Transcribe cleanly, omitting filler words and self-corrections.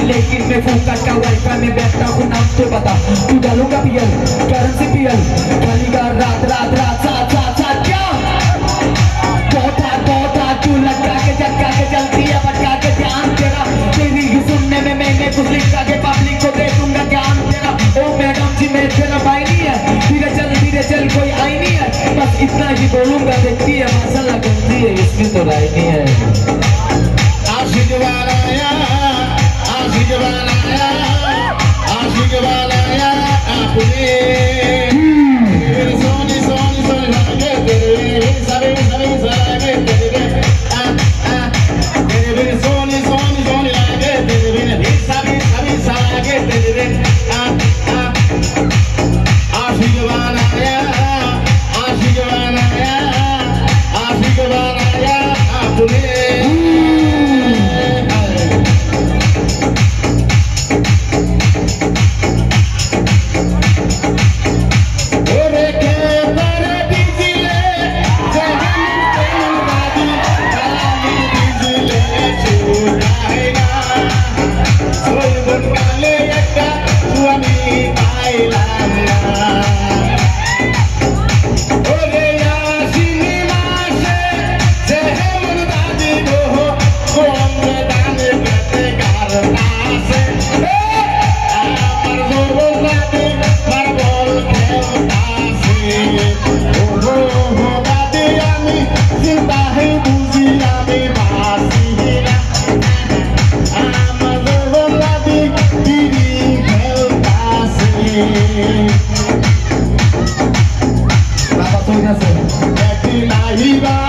लेकिन मैं फोकट का वाईफाई में बैठता हूँ नाम तो बता तू डालूंगा पियल करेंसी पियल खाली का रात रात रात साथ साथ साथ क्या बहुत तू लटका के झटका के चलती है भटका के ध्यान तेरा तेरी ही सुनने में मैंने कुछ लिखा के पब्लिक को दे दूंगा ज्ञान तेरा ओ मैडम जी मैं तेरा भाई नहीं है धीरे चल कोई आई नहीं है बस इतना ही बोलूंगा देखती है माशाल्लाह गंदी है इसमें तो राय नहीं है आशिक वाला या अपने सोनी लगे तेरे सभी लगे तेरे तेरे सोनी लगे तेरे सभी लगे तेरे आशिक वाला या अपने Bapak tuh